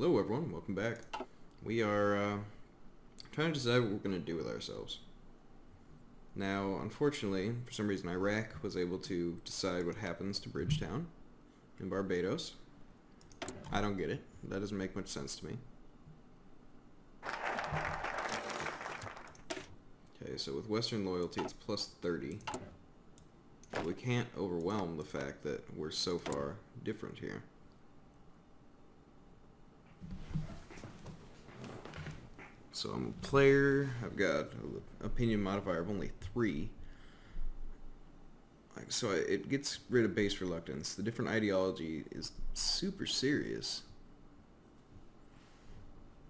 Hello everyone, welcome back. We are trying to decide what we're going to do with ourselves. Now, unfortunately, for some reason Iraq was able to decide what happens to Bridgetown in Barbados. I don't get it. That doesn't make much sense to me. Okay, so with Western loyalty it's plus 30. But we can't overwhelm the fact that we're so far different here. So I'm a player, I've got an opinion modifier of only 3. So it gets rid of base reluctance. The different ideology is super serious.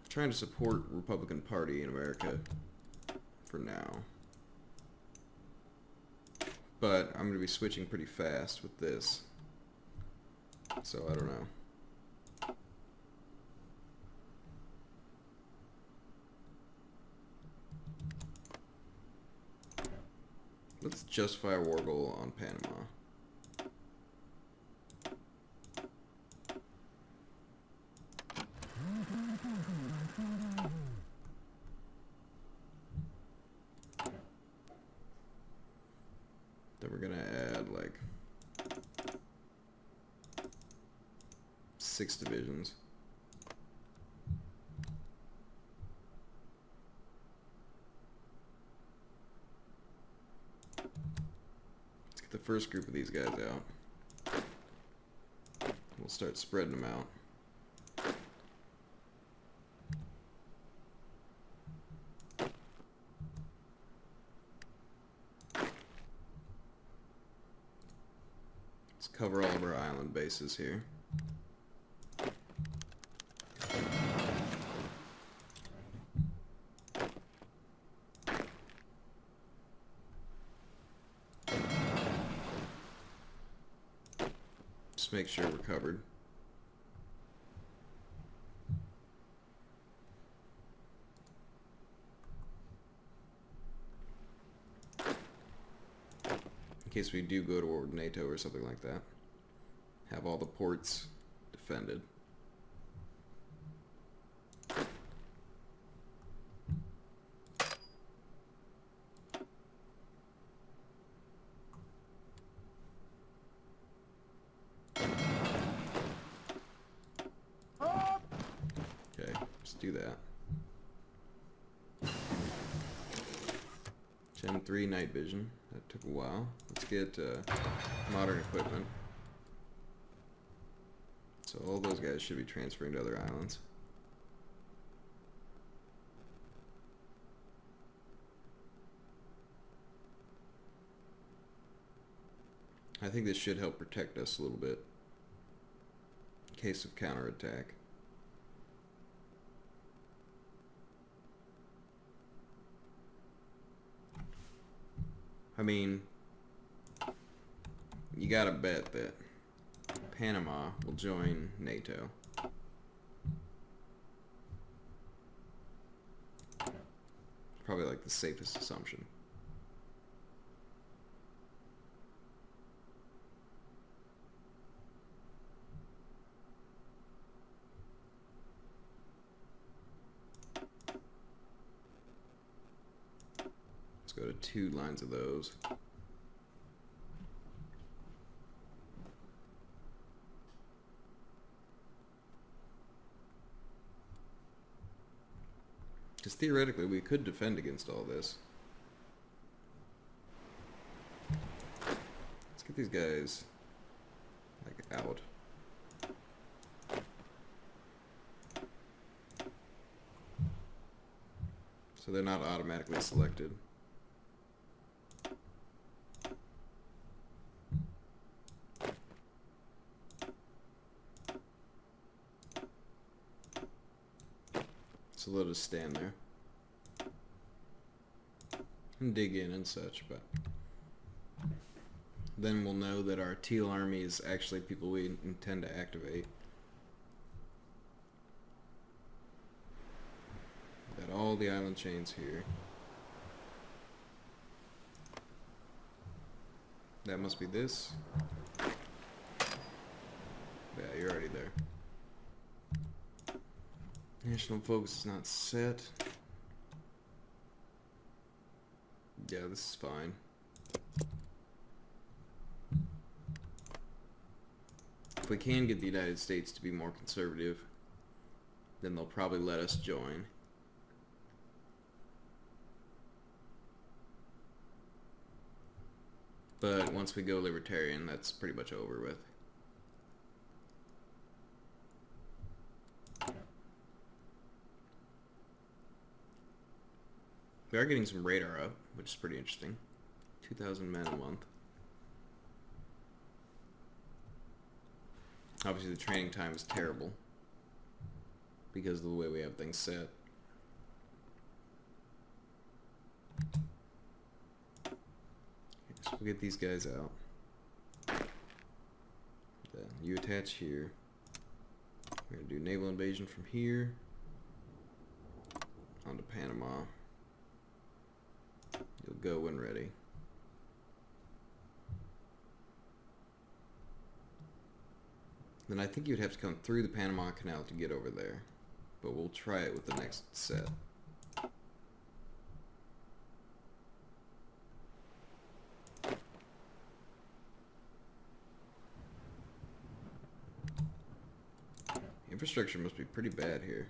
I'm trying to support Republican Party in America for now. But I'm going to be switching pretty fast with this. So I don't know. Let's justify a war goal on Panama. Then we're gonna add like 6 divisions. The first group of these guys out. We'll start spreading them out. Let's cover all of our island bases here. Make sure we're covered. In case we do go to war with NATO or something like that. Have all the ports defended. Do that. Gen 3 night vision. That took a while. Let's get modern equipment. So all those guys should be transferring to other islands. I think this should help protect us a little bit in case of counterattack. I mean, you gotta bet that Panama will join NATO. Probably like the safest assumption. Let's go to 2 lines of those. Because theoretically we could defend against all this. Let's get these guys like out. So they're not automatically selected. So they'll just stand there and dig in and such, but then we'll know that our teal army is actually people we intend to activate. Got all the island chains here. That must be this. Yeah, you're already there. National focus is not set. Yeah, this is fine. If we can get the United States to be more conservative, then they'll probably let us join. But once we go libertarian, that's pretty much over with. We are getting some radar up, which is pretty interesting. 2,000 men a month. Obviously the training time is terrible because of the way we have things set. Okay, so we'll get these guys out. Then you attach here. We're going to do naval invasion from here onto Panama. You'll go when ready. Then I think you'd have to come through the Panama Canal to get over there. But we'll try it with the next set. Infrastructure must be pretty bad here.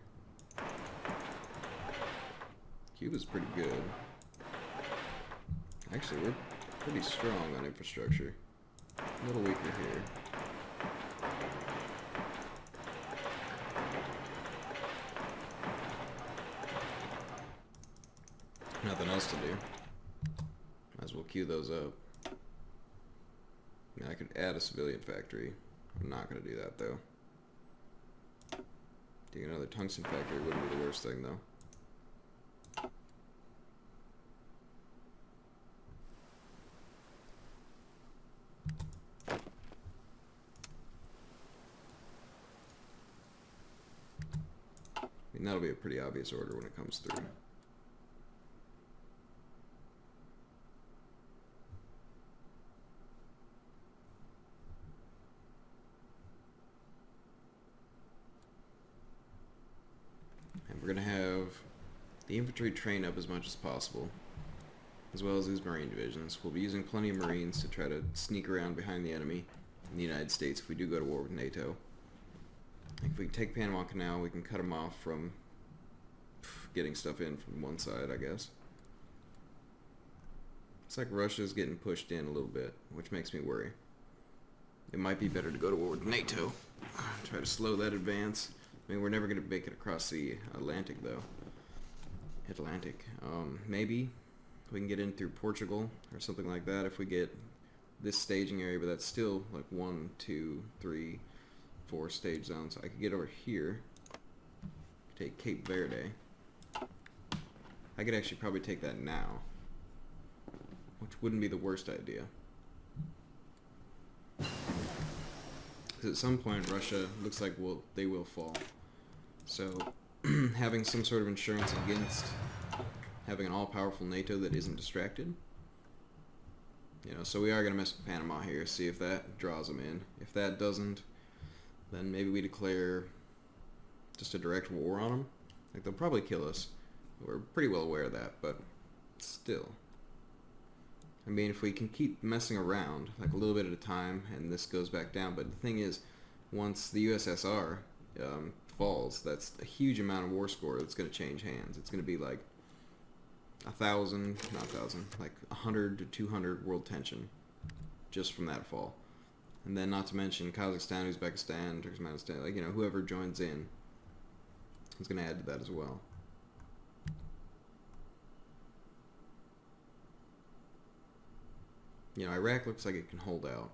Cuba's pretty good. Actually, we're pretty strong on infrastructure. A little weaker here. Nothing else to do. Might as well queue those up. I mean, I could add a civilian factory. I'm not going to do that, though. Doing another tungsten factory wouldn't be the worst thing, though. I mean, that'll be a pretty obvious order when it comes through. And we're going to have the infantry train up as much as possible, as well as these marine divisions. We'll be using plenty of marines to try to sneak around behind the enemy in the United States if we do go to war with NATO. If we can take Panama Canal, we can cut them off from getting stuff in from one side, I guess. It's like Russia's getting pushed in a little bit, which makes me worry. It might be better to go to war with NATO. Try to slow that advance. I mean, we're never going to make it across the Atlantic, though. Maybe we can get in through Portugal or something like that if we get this staging area, but that's still like 1, 2, 3, 4 stage zones. I could get over here, take Cape Verde. I could actually probably take that now, which wouldn't be the worst idea. Because at some point Russia looks like they will fall. So having some sort of insurance against having an all-powerful NATO that isn't distracted. You know, so we are going to mess with Panama here, see if that draws them in. If that doesn't, then maybe we declare just a direct war on them. Like, they'll probably kill us. We're pretty well aware of that, but still. I mean, if we can keep messing around, like a little bit at a time, and this goes back down, but the thing is, once the USSR falls, that's a huge amount of war score that's going to change hands. It's going to be like 1,000, not 1,000, like 100 to 200 world tension just from that fall. And then not to mention Kazakhstan, Uzbekistan, Turkmenistan, like, you know, whoever joins in is going to add to that as well. You know, Iraq looks like it can hold out.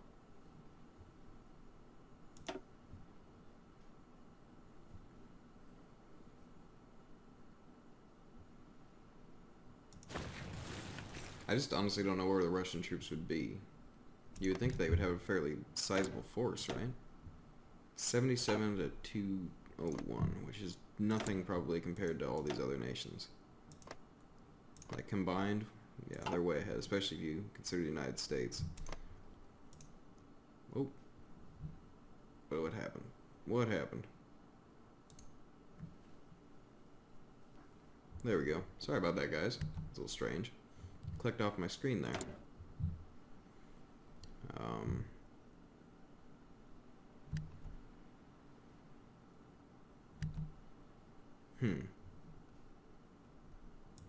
I just honestly don't know where the Russian troops would be. You would think they would have a fairly sizable force, right? 77 to 201, which is nothing probably compared to all these other nations. Like combined, yeah, they're way ahead, especially if you consider the United States. Oh. What happened? What happened? There we go. Sorry about that, guys. It's a little strange. Clicked off my screen there.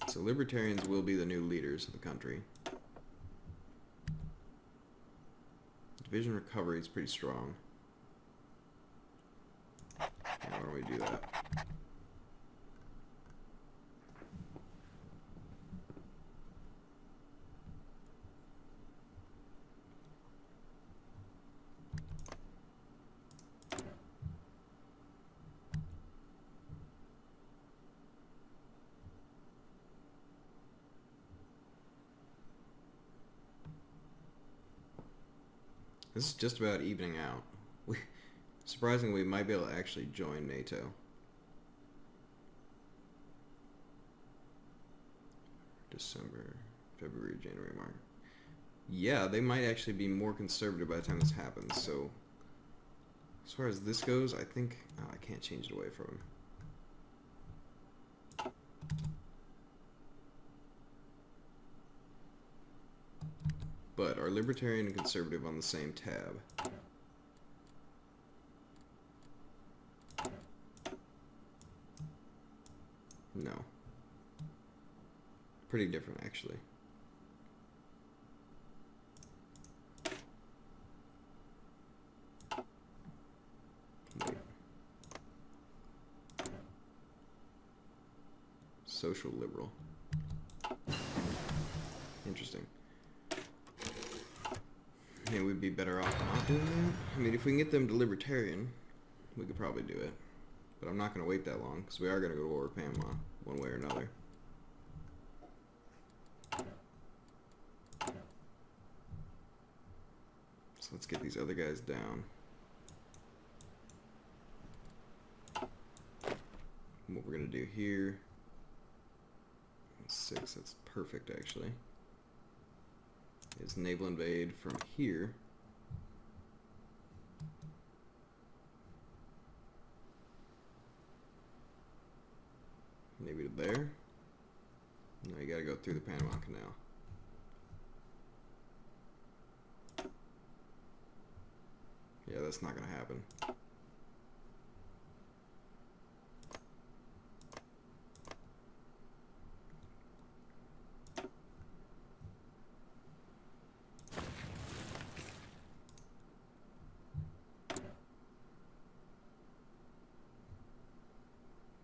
So libertarians will be the new leaders of the country. Division recovery is pretty strong. Yeah, why don't we do that? This is just about evening out. Surprisingly, we might be able to actually join NATO. December, February, January, March. Yeah, they might actually be more conservative by the time this happens, so... As far as this goes, I think... Oh, I can't change it away from him. But are libertarian and conservative on the same tab? No. Pretty different, actually. Wait. Social liberal. Interesting. Yeah, we'd be better off not doing that. I mean, if we can get them to libertarian, we could probably do it. But I'm not going to wait that long, because we are going to go to war with Panama, one way or another. So let's get these other guys down. And what we're going to do here... 6, that's perfect, actually. Is naval invade from here. Maybe to there. No, you gotta go through the Panama Canal. Yeah, that's not gonna happen.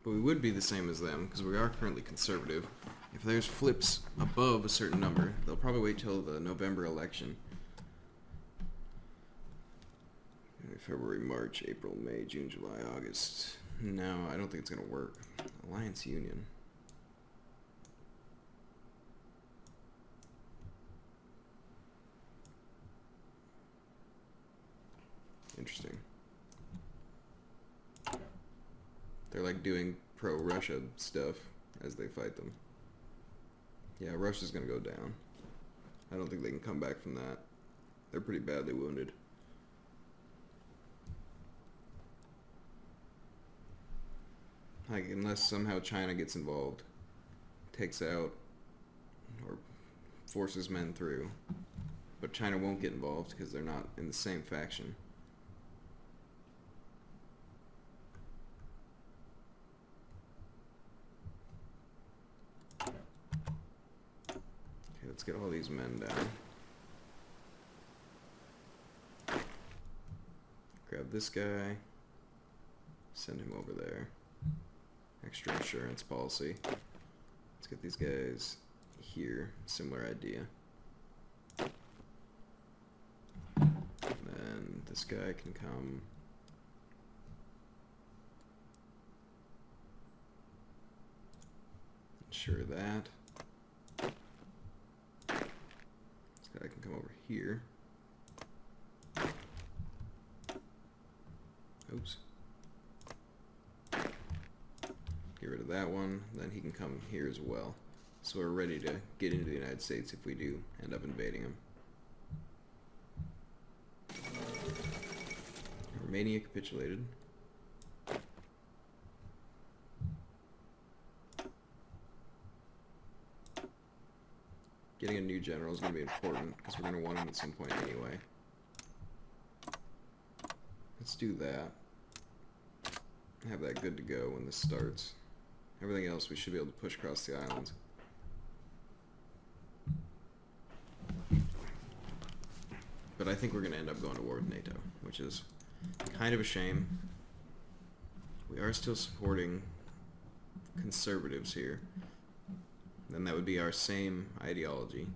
But we would be the same as them, because we are currently conservative. If there's flips above a certain number, they'll probably wait till the November election. February, March, April, May, June, July, August. No, I don't think it's going to work. Alliance Union. Interesting. They're like doing pro-Russia stuff as they fight them. Yeah, Russia's gonna go down. I don't think they can come back from that. They're pretty badly wounded. Like, unless somehow China gets involved, takes out or forces men through. But China won't get involved because they're not in the same faction. Let's get all these men down. Grab this guy. Send him over there. Extra insurance policy. Let's get these guys here. Similar idea. And then this guy can come. Ensure that. I can come over here. Oops. Get rid of that one. Then he can come here as well. So we're ready to get into the United States if we do end up invading him. Romania capitulated. getting a new general is going to be important, because we're going to want him at some point anyway. Let's do that. Have that good to go when this starts. Everything else we should be able to push across the islands. But I think we're going to end up going to war with NATO, which is kind of a shame. We are still supporting conservatives here. Then that would be our same ideology.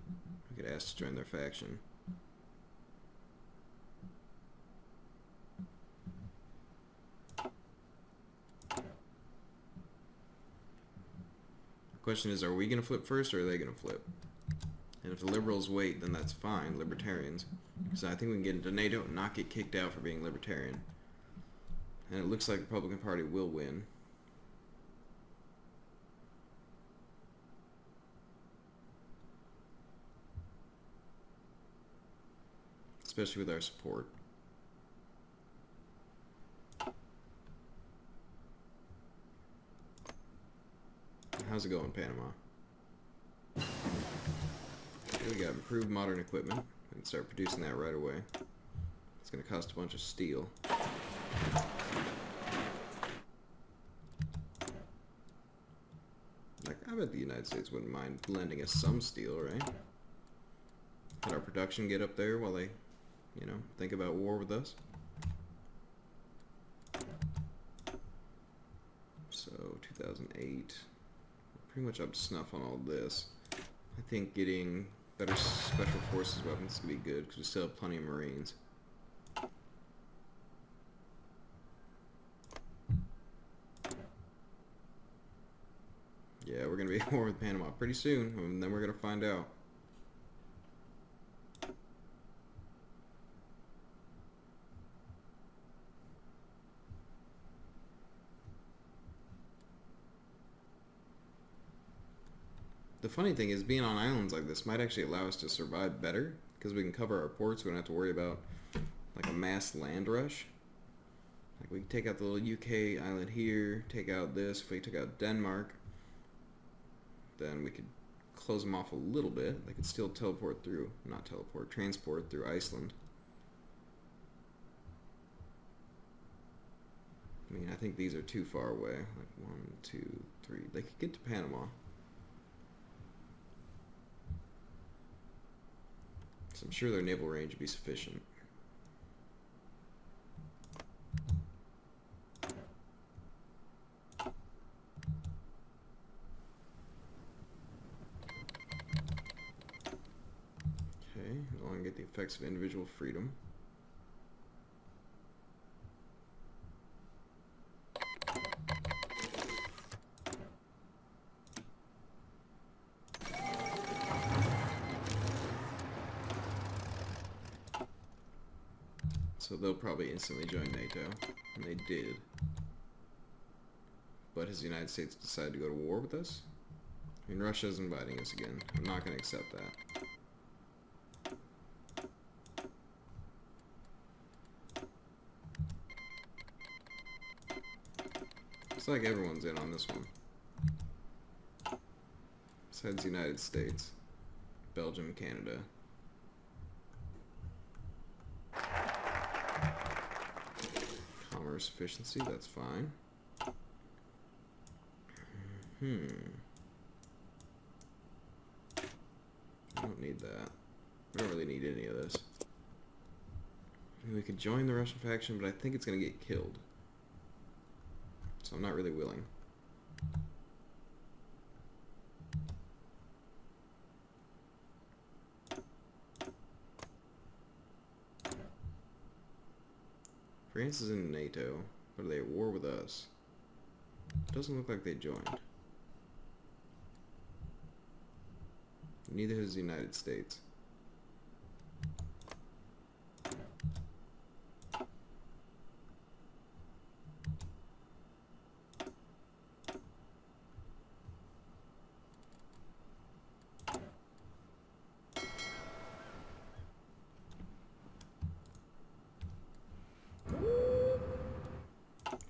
We could ask to join their faction. The question is, are we going to flip first or are they going to flip? And if the liberals wait, then that's fine, libertarians. Because I think we can get into NATO and not get kicked out for being libertarian. And it looks like the Republican Party will win. Especially with our support. How's it going, Panama? We got improved modern equipment. We can start producing that right away. It's going to cost a bunch of steel. Like, I bet the United States wouldn't mind lending us some steel, right? Could our production get up there while they, you know, think about war with us? So, 2008. Pretty much up to snuff on all this. I think getting better special forces weapons can be good because we still have plenty of Marines. Yeah, we're going to be at war with Panama pretty soon, and then we're going to find out. The funny thing is, being on islands like this might actually allow us to survive better, because we can cover our ports, we don't have to worry about like a mass land rush. Like, we can take out the little UK island here, take out this. If we took out Denmark, then we could close them off a little bit. They could still teleport through, not teleport, transport through Iceland. I mean, I think these are too far away. Like 1, 2, 3. They could get to Panama. So I'm sure their naval range would be sufficient. Okay, we want to get the effects of individual freedom. So they'll probably instantly join NATO, and they did. But has the United States decided to go to war with us? I mean, Russia's inviting us again. I'm not going to accept that. Looks like everyone's in on this one. Besides the United States, Belgium, Canada. Commerce efficiency, that's fine. I don't need that. We don't really need any of this. I mean, we could join the Russian faction, but I think it's going to get killed. So I'm not really willing. France is in NATO, but are they at war with us? It doesn't look like they joined. Neither has the United States.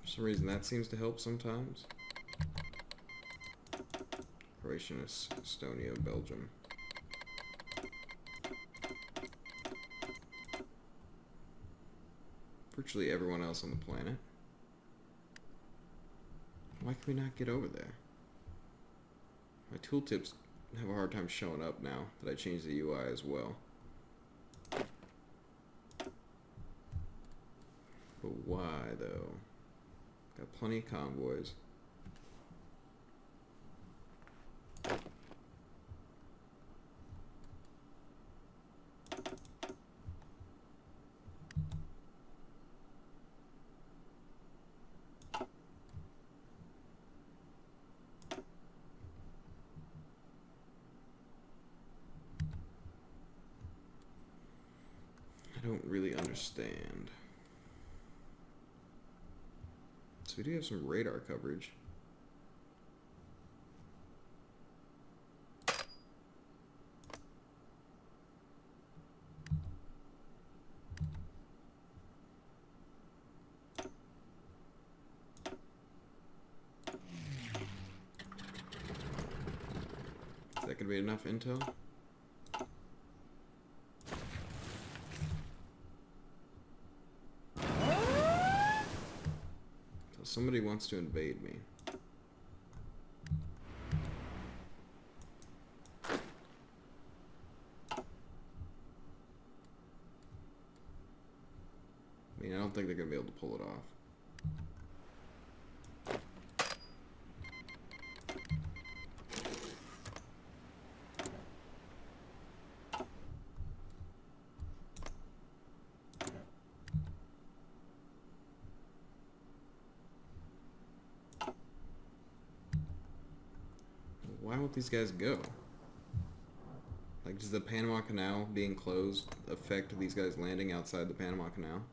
For some reason that seems to help sometimes. Croatia, Estonia, Belgium. virtually everyone else on the planet. Why can we not get over there? My tooltips have a hard time showing up now that I changed the UI as well. But why, though? Got plenty of convoys. I don't really understand. So we do have some radar coverage. Is that gonna be enough intel? Somebody wants to invade me. I mean, I don't think they're gonna be able to pull it off. Why won't these guys go? Like, does the Panama Canal being closed affect these guys landing outside the Panama Canal?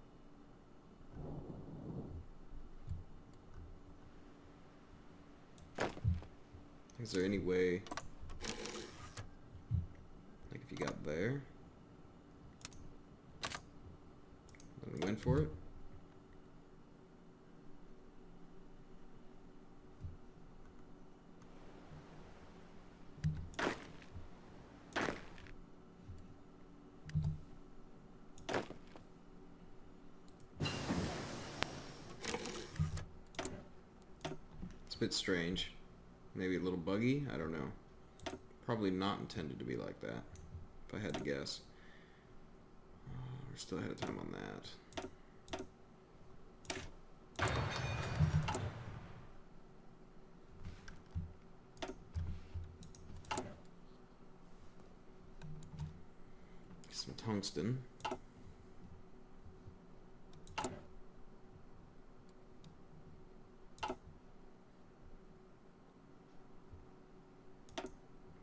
Is there any way, like if you got there, and went for it? It's a bit strange. Maybe a little buggy? I don't know. Probably not intended to be like that, if I had to guess. We're still ahead of time on that. Some tungsten.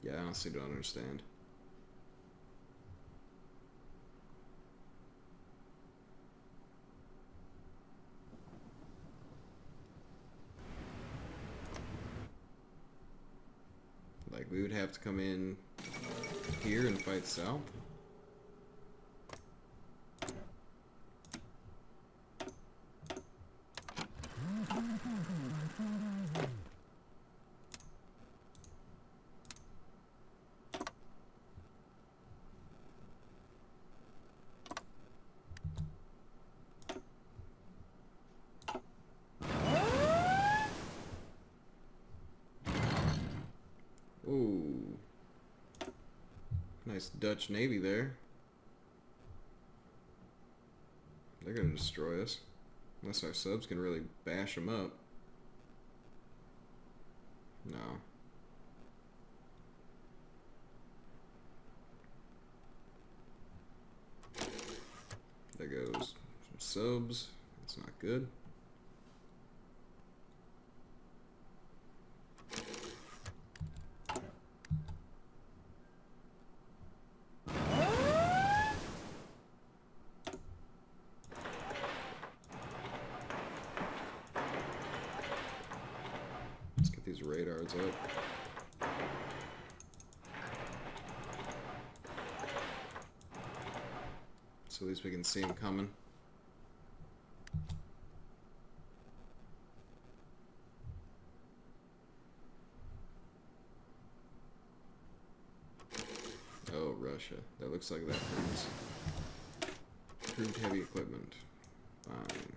Yeah, I honestly don't understand. Like, we would have to come in here and fight south? Ooh. Nice Dutch Navy there. They're gonna destroy us. Unless our subs can really bash them up. No. There goes some subs. That's not good. Let's get these radars up. So at least we can see them coming. Oh, Russia. That looks like that hurts. Improved heavy equipment. Fine.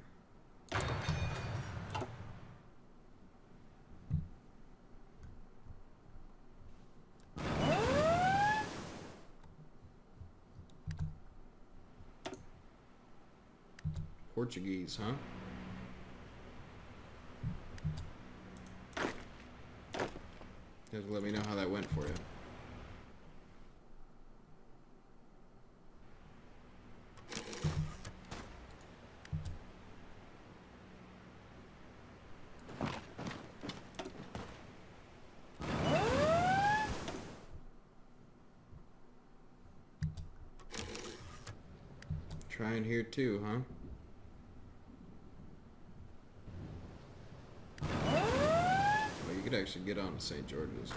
Portuguese, huh? You have to let me know how that went for you. Trying here too, huh? Well, you could actually get on to St. George's.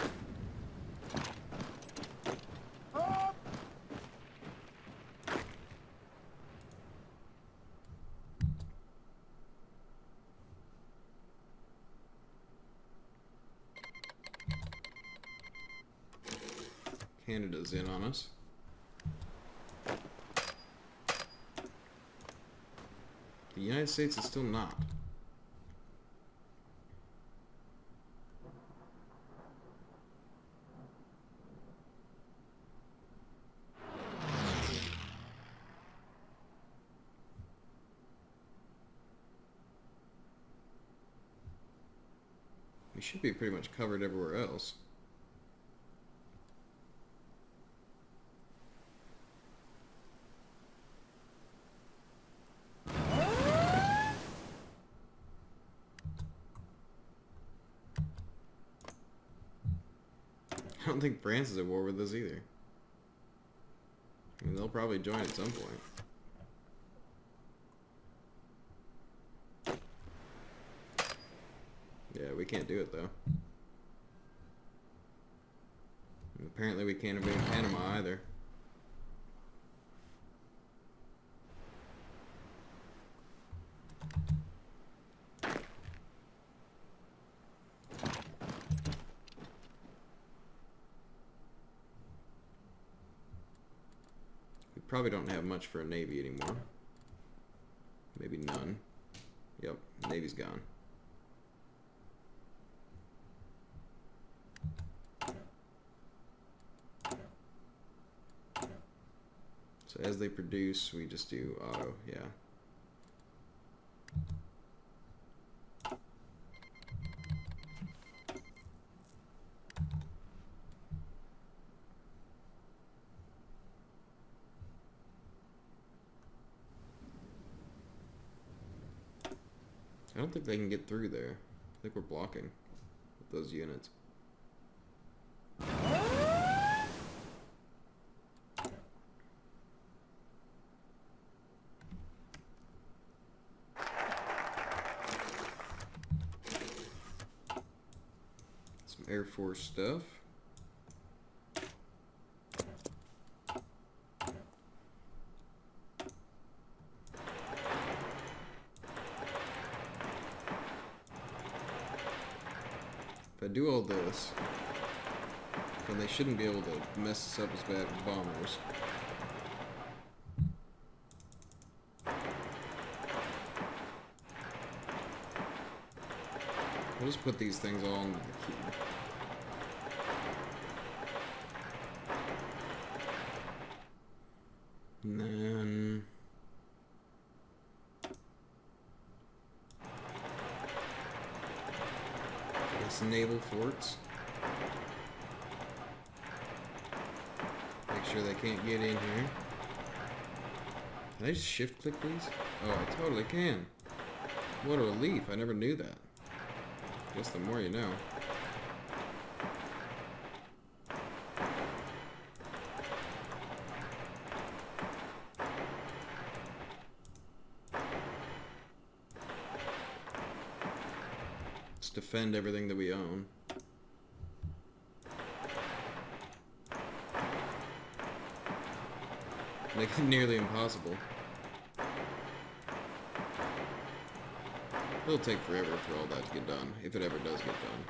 Canada's in on us. The United States is still not. We should be pretty much covered everywhere else. I don't think France is at war with us either. I mean, they'll probably join at some point. Yeah, we can't do it though. And apparently we can't invade Panama either. We probably don't have much for a navy anymore. Maybe none. Yep, navy's gone. So as they produce, we just do auto, yeah. I don't think they can get through there. I think we're blocking with those units. Some Air Force stuff. If I do all this, then they shouldn't be able to mess us up as bad with bombers. We'll just put these things all into the queue. And then naval forts. Make sure they can't get in here. Can I just shift click these? Oh, I totally can. What a relief. I never knew that. Guess the more you know. Defend everything that we own. Make it nearly impossible. It'll take forever for all that to get done, if it ever does get done.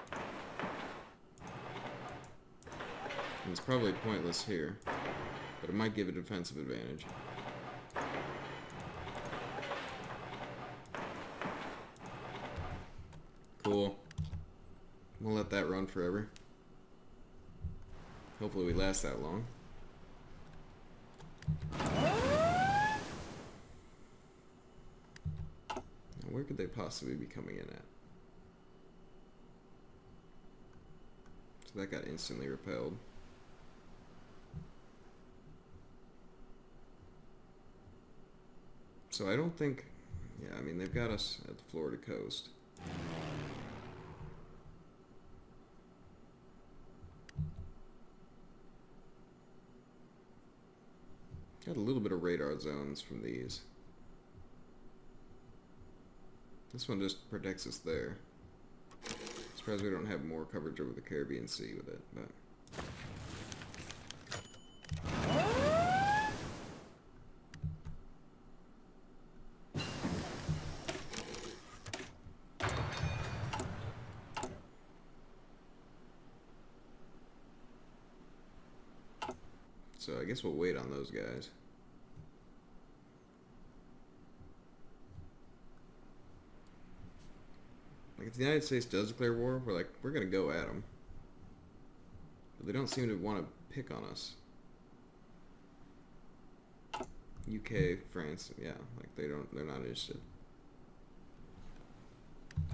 And it's probably pointless here, but it might give a defensive advantage. We'll let that run forever. Hopefully we last that long. Now, where could they possibly be coming in at? So that got instantly repelled. So I don't think... Yeah, I mean, they've got us at the Florida coast. Got a little bit of radar zones from these. This one just protects us there. Surprised we don't have more coverage over the Caribbean Sea with it, but... So I guess we'll wait on those guys. Like, if the United States does declare war, we're gonna go at them. But they don't seem to want to pick on us. UK, France, yeah, like they're not interested.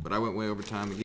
But I went way over time again.